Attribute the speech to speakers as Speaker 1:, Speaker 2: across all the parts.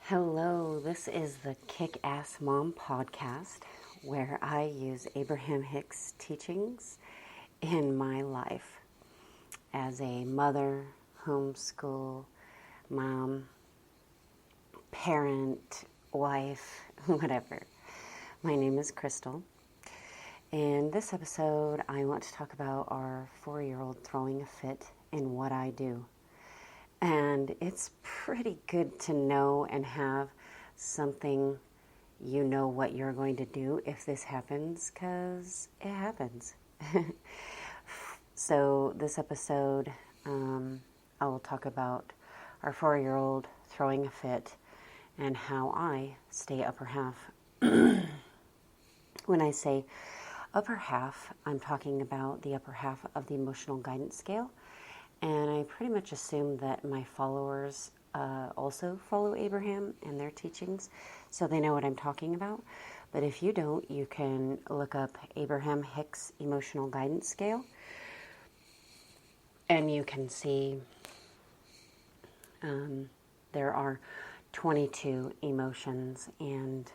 Speaker 1: Hello, this is the Kick-Ass Mom podcast where I use Abraham Hicks teachings in my life as a mother, homeschool, mom, parent, wife, whatever. My name is Crystal. In this episode, I want to talk about our 4-year-old throwing a fit in what I do. And it's pretty good to know and have something you know what you're going to do if this happens, because it happens. So this episode, I will talk about our 4-year-old throwing a fit and how I stay upper half. When I say upper half, I'm talking about the upper half of the emotional guidance scale. And I pretty much assume that my followers also follow Abraham and their teachings, so they know what I'm talking about. But if you don't, you can look up Abraham Hicks Emotional Guidance Scale, and you can see there are 22 emotions, and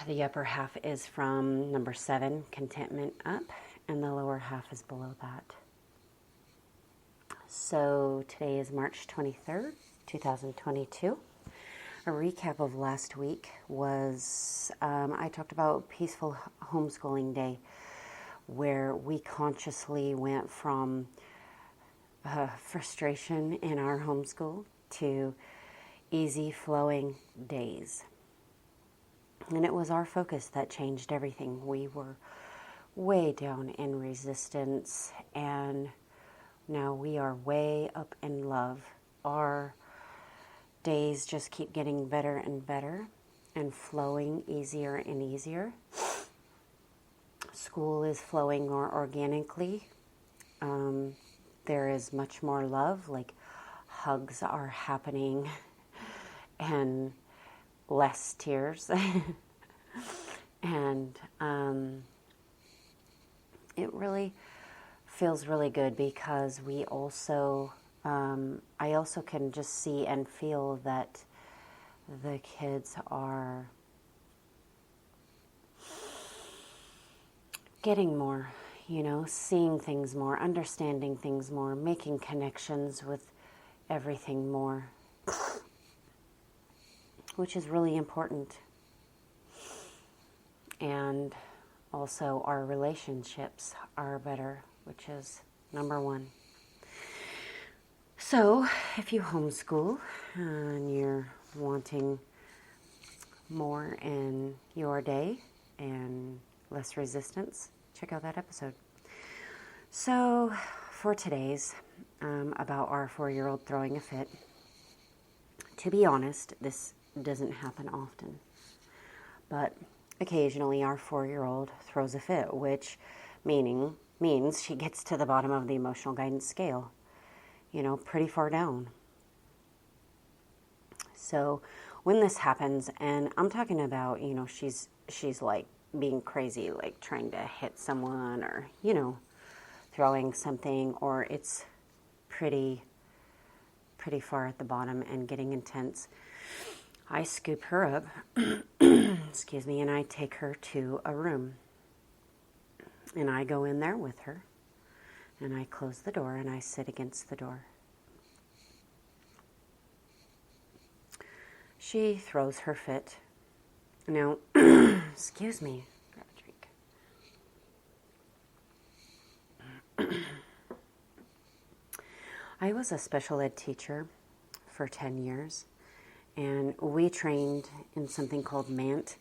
Speaker 1: the upper half is from number 7, contentment, up, and the lower half is below that. So today is March 23rd, 2022. A recap of last week was I talked about Peaceful Homeschooling Day, where we consciously went from frustration in our homeschool to easy flowing days. And it was our focus that changed everything. We were way down in resistance, and now we are way up in love. Our days just keep getting better and better and flowing easier and easier. School is flowing more organically. There is much more love, like hugs are happening and less tears. And it really feels really good because we also, I also can just see and feel that the kids are getting more, seeing things more, understanding things more, making connections with everything more, which is really important. And also our relationships are better, which is number 1. So, if you homeschool and you're wanting more in your day and less resistance, check out that episode. So, for today's, about our 4-year-old throwing a fit, to be honest, this doesn't happen often. But occasionally our 4-year-old throws a fit, which means she gets to the bottom of the emotional guidance scale, pretty far down. So when this happens, and I'm talking about, she's like being crazy, like trying to hit someone or, throwing something, or it's pretty far at the bottom and getting intense, I scoop her up, excuse me, and I take her to a room. And I go in there with her, and I close the door, and I sit against the door. She throws her fit. Now, excuse me, grab a drink. I was a special ed teacher for 10 years, and we trained in something called MANT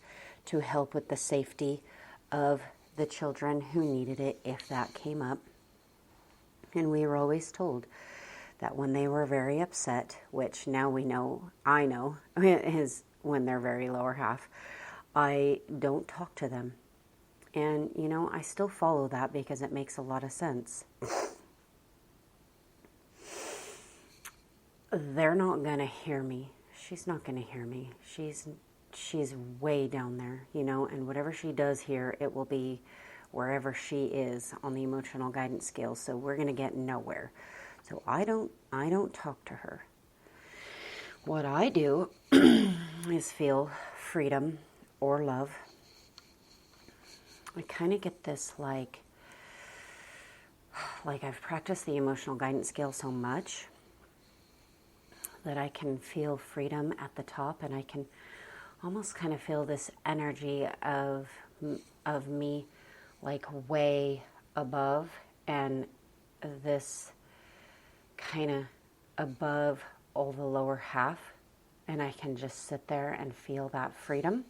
Speaker 1: to help with the safety of the children who needed it if that came up. And we were always told that when they were very upset, which now I know is when they're very lower half, I don't talk to them. And, I still follow that because it makes a lot of sense. They're not going to hear me. She's not going to hear me. She's way down there, and whatever she does hear, it will be wherever she is on the emotional guidance scale. So we're going to get nowhere. So I don't talk to her. what I do is feel freedom or love. I kind of get this like I've practiced the emotional guidance scale so much that I can feel freedom at the top, and I can almost kind of feel this energy of me like way above, and this kind of above all the lower half, and I can just sit there and feel that freedom.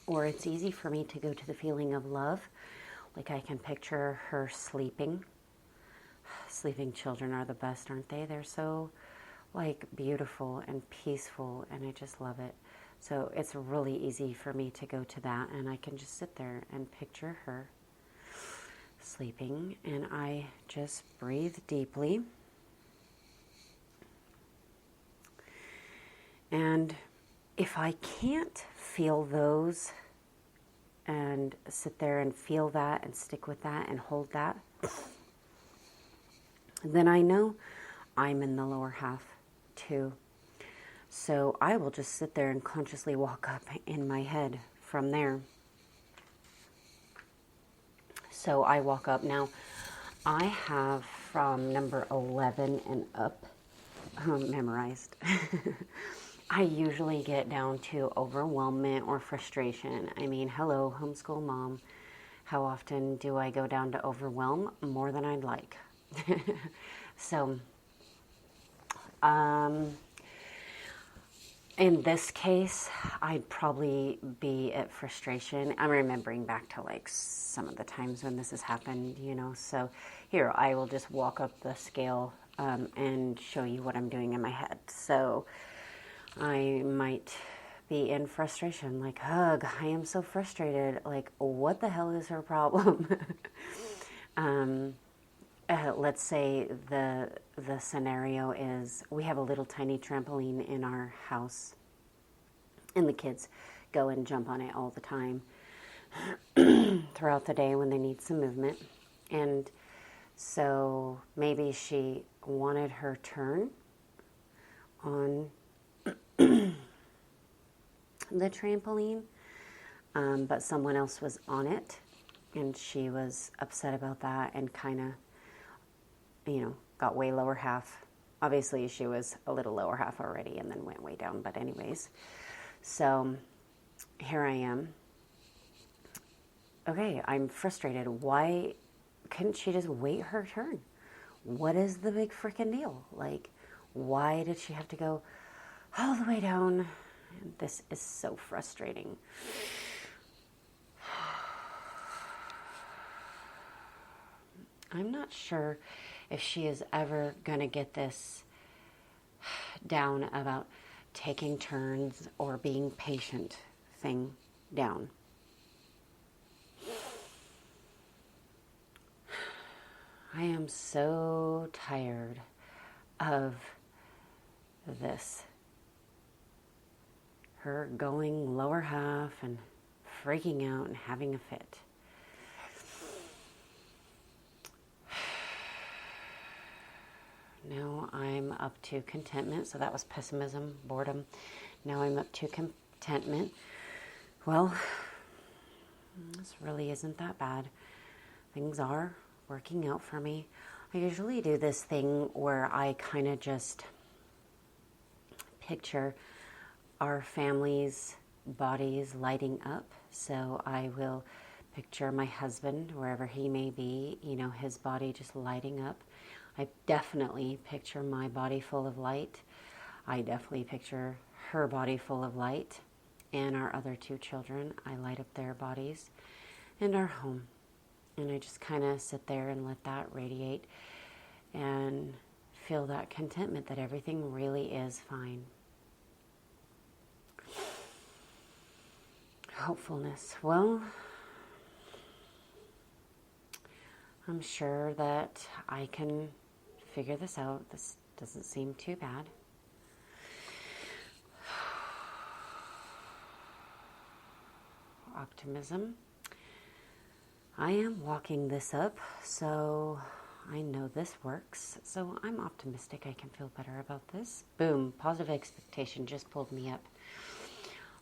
Speaker 1: Or it's easy for me to go to the feeling of love. Like I can picture her sleeping. Sleeping children are the best, aren't they? They're so like beautiful and peaceful, and I just love it. So it's really easy for me to go to that, and I can just sit there and picture her sleeping, and I just breathe deeply. And if I can't feel those and sit there and feel that and stick with that and hold that, then I know I'm in the lower half too. So I will just sit there and consciously walk up in my head from there. So I walk up. Now, I have from number 11 and up memorized. I usually get down to overwhelmment or frustration. I mean, hello, homeschool mom. How often do I go down to overwhelm? More than I'd like. So, in this case, I'd probably be at frustration. I'm remembering back to like some of the times when this has happened, you know. So here, I will just walk up the scale and show you what I'm doing in my head. So I might be in frustration, like, ugh, I am so frustrated. Like, what the hell is her problem? Let's say the scenario is we have a little tiny trampoline in our house, and the kids go and jump on it all the time throughout the day when they need some movement. And so maybe she wanted her turn on the trampoline, but someone else was on it, and she was upset about that and kind of, you know, got way lower half. Obviously, she was a little lower half already and then went way down, but anyways. So here I am. Okay, I'm frustrated. Why couldn't she just wait her turn? What is the big freaking deal? Like, why did she have to go all the way down? This is so frustrating. I'm not sure if she is ever going to get this down about taking turns or being patient thing down. I am so tired of this. Her going lower half and freaking out and having a fit. Now I'm up to contentment. So that was pessimism, boredom. Now I'm up to contentment. Well, this really isn't that bad. Things are working out for me. I usually do this thing where I kind of just picture our family's bodies lighting up. So I will picture my husband, wherever he may be, you know, his body just lighting up. I definitely picture my body full of light. I definitely picture her body full of light. And our other two children, I light up their bodies. And our home. And I just kind of sit there and let that radiate and feel that contentment that everything really is fine. Hopefulness. Well, I'm sure that I can figure this out. This doesn't seem too bad. Optimism. I am walking this up, so I know this works, so I'm optimistic I can feel better about this. Boom, positive expectation just pulled me up.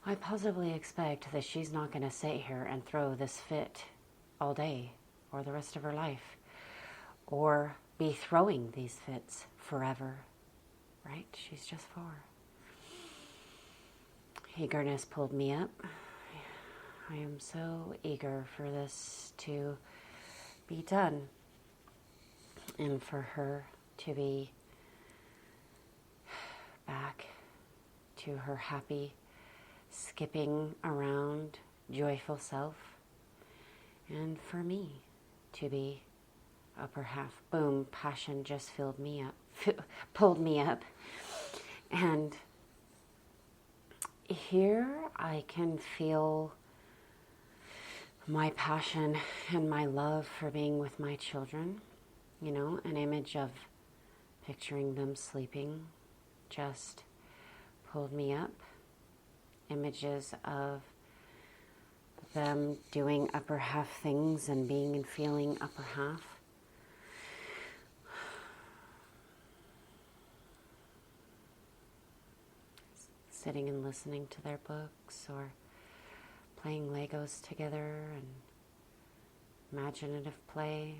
Speaker 1: I positively expect that she's not going to sit here and throw this fit all day or the rest of her life, or be throwing these fits forever, right? She's just 4. Eagerness pulled me up. I am so eager for this to be done and for her to be back to her happy, skipping around, joyful self, and for me to be upper half. Boom, passion just filled me up, pulled me up. And here I can feel my passion and my love for being with my children. You know, an image of picturing them sleeping just pulled me up. Images of them doing upper half things and being and feeling upper half. Sitting and listening to their books or playing Legos together and imaginative play.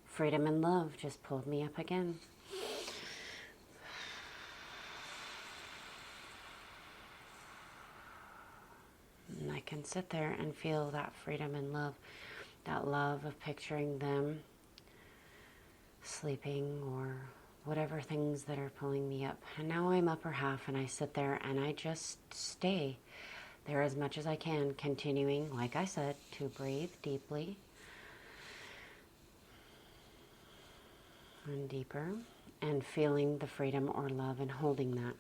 Speaker 1: Freedom and love just pulled me up again. And I can sit there and feel that freedom and love, that love of picturing them sleeping or whatever things that are pulling me up. And now I'm upper half and I sit there and I just stay there as much as I can, continuing, like I said, to breathe deeply and deeper and feeling the freedom or love and holding that.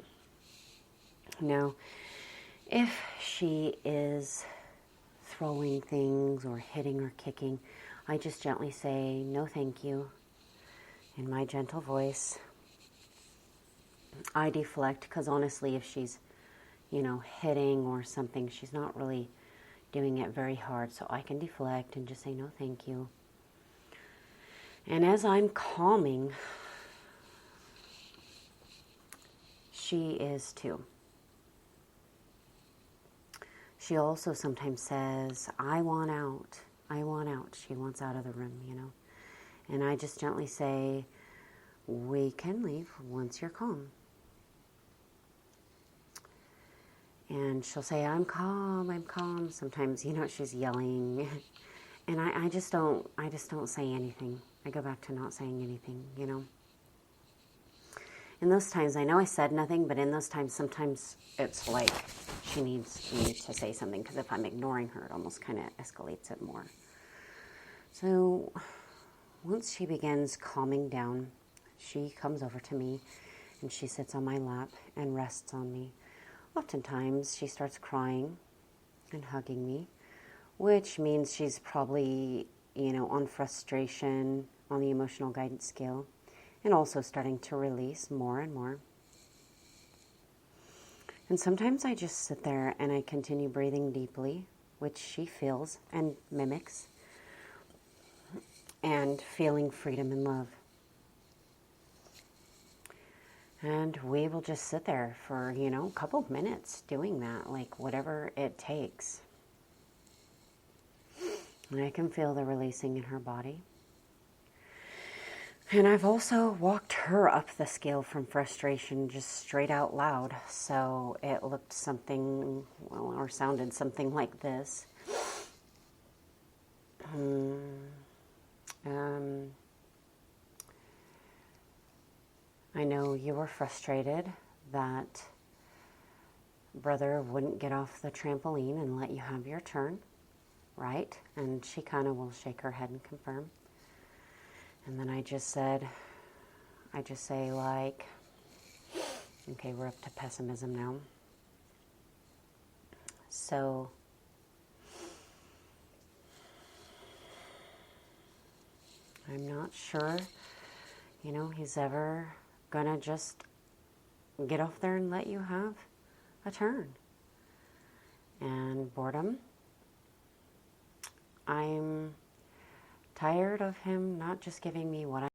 Speaker 1: Now, if she is throwing things or hitting or kicking, I just gently say, no thank you, in my gentle voice. I deflect, because honestly, if she's, hitting or something, she's not really doing it very hard, so I can deflect and just say, no thank you. And as I'm calming, she is too. She also sometimes says, I want out. I want out. She wants out of the room, And I just gently say, we can leave once you're calm. And she'll say, I'm calm, I'm calm. Sometimes, she's yelling. And I just don't say anything. I go back to not saying anything, In those times, I know I said nothing, but in those times, sometimes it's like she needs me to say something, because if I'm ignoring her, it almost kind of escalates it more. So once she begins calming down, she comes over to me and she sits on my lap and rests on me. Oftentimes, she starts crying and hugging me, which means she's probably, on frustration on the emotional guidance scale, and also starting to release more and more. And sometimes I just sit there and I continue breathing deeply, which she feels and mimics, and feeling freedom and love. And we will just sit there for, a couple of minutes doing that, like whatever it takes. And I can feel the releasing in her body. And I've also walked her up the scale from frustration just straight out loud. So it looked something, or sounded something like this. I know you were frustrated that brother wouldn't get off the trampoline and let you have your turn, right? And she kind of will shake her head and confirm. And then I just say like, okay, we're up to pessimism now. So I'm not sure, he's ever gonna just get off there and let you have a turn. And boredom, I'm Tired of him not just giving me what